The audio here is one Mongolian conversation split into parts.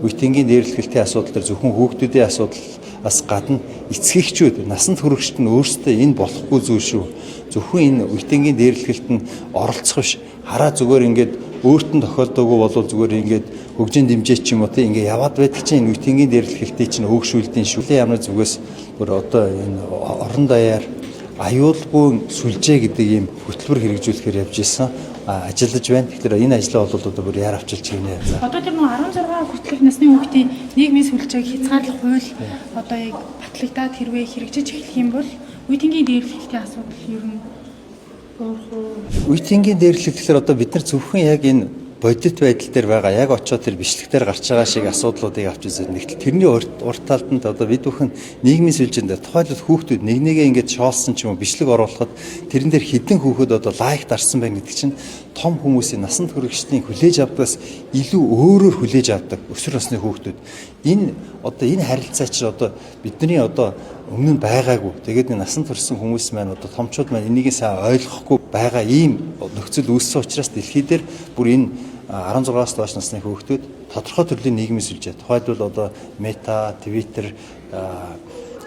үеийнгийн дээрлэхэлтийн асуудал төр зөвхөн хүүхдүүдийн асуудлаас гадна эцгийгчүүд насанд хүрэгчд нь өөрсдөө энэ болохгүй зүйл шүү. Зөвхөн энэ үеийнгийн дээрлэхэлтэнд оролцох биш, хараа зүгээр ингээд өөрт нь тохиолдоогүй болов зүгээр ингээд хөгжин дэмжээч юм уу тийм ингээд яваад байдаг чинь энэ үеийнгийн дээрлэхэлтийн чинь өөгшүүлдийн шүлээ ямар зүгээс бүр одоо энэ орон даяар аюулгүй сүлжээ гэдэг ийм хөтөлбөр хэрэгжүүлэхээр явж исэн ажиллаж байна. Тэгэхээр энэ ажлаа бол одоо бүр яар авчилж гинэ. Одоо тэр нөгөө 16 хүртэлх насны хүүхдийн нийгмийн сүлжээг хязгаарлах хууль одоо яг батлагдаад хэрвээ хэрэгжиж эхлэх юм бол үеийнгийн дээрлэхэлтийн асуудал ер нь үеийнгийн дээрлэх гэхээр одоо бид нар зөвхөн яг энэ бодит байдал дээр байгаа яг очиод тэр бичлэгтэр гарч байгаа шиг асуудлуудыг авч үзээд нэгтэл тэрний урт талд нь одоо бид бүхэн нийгмийн сүлжээнд тухайлбал хүүхдүүд нэг нэгээ ингээд шоолсон ч юм уу бичлэг оруулахад тэрэн дээр хідэн хүүхэд одоо лайк дарсан байна гэдэг чинь том хүмүүсийн насанд хүрэгчдийн хүлээж авдагаас илүү өөрөөр хүлээж авдаг өсвөр насны хүүхдүүд энэ одоо энэ харилцаа чинь одоо бидний одоо өмнө нь байгаагүй. Тэгээд насанд хүрсэн хүмүүс маань одоо томчууд маань энийг сайн ойлгохгүй байгаа ийм нөхцөл үүссэн учраас дэлхий дээр бүр энэ 16-аас доош насны хүүхдүүд тодорхой төрлийн нийгмийн сүлжээ. Тухайлбал одоо Meta, Twitter,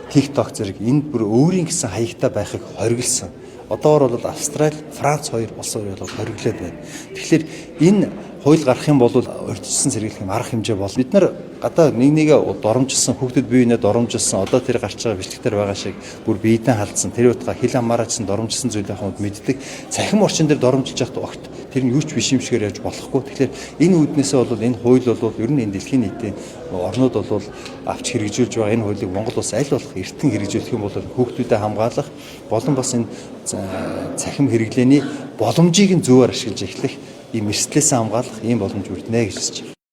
TikTok зэрэг энэ бүр өөрийн гэсэн хаягтай байхыг хориглосон. Одоогор бол Австрали, Франц хоёр улс хоёр бол хориглоод байна. Тэгэхээр энэ хууль гарах юм бол урьдчилсан сэргийлэх юм арга хэмжээ бол бид нар гадаа нэгээ доромжилсан хүүхдэд биеийнээ доромжилсан одоо тэр гарч байгаа бичлэгтэр байгаа шиг бүр биедээ халдсан тэр утга хил хамаараачсан доромжилсан зүйлийн хамт мэддэг цахим орчин дээр доромжилж явах огт тэр нь юу ч биш юм шигээр явж болохгүй. Тэгэхээр энэ үүднээсээ бол энэ хууль бол ер нь энэ дэлхийн нийтийн орнууд бол авч хэрэгжүүлж байгаа энэ хуулийг Монгол улс аль болох эртэн хэрэгжүүлэх юм бол хүүхдүүдэд хамгаалах болон бас энэ цахим хэрэглээний боломжийг нь зөвөр ашиглаж эхлэх ийм эрсдлээс хамгаалах ийм боломж бүрднэ гэж хэлж байна.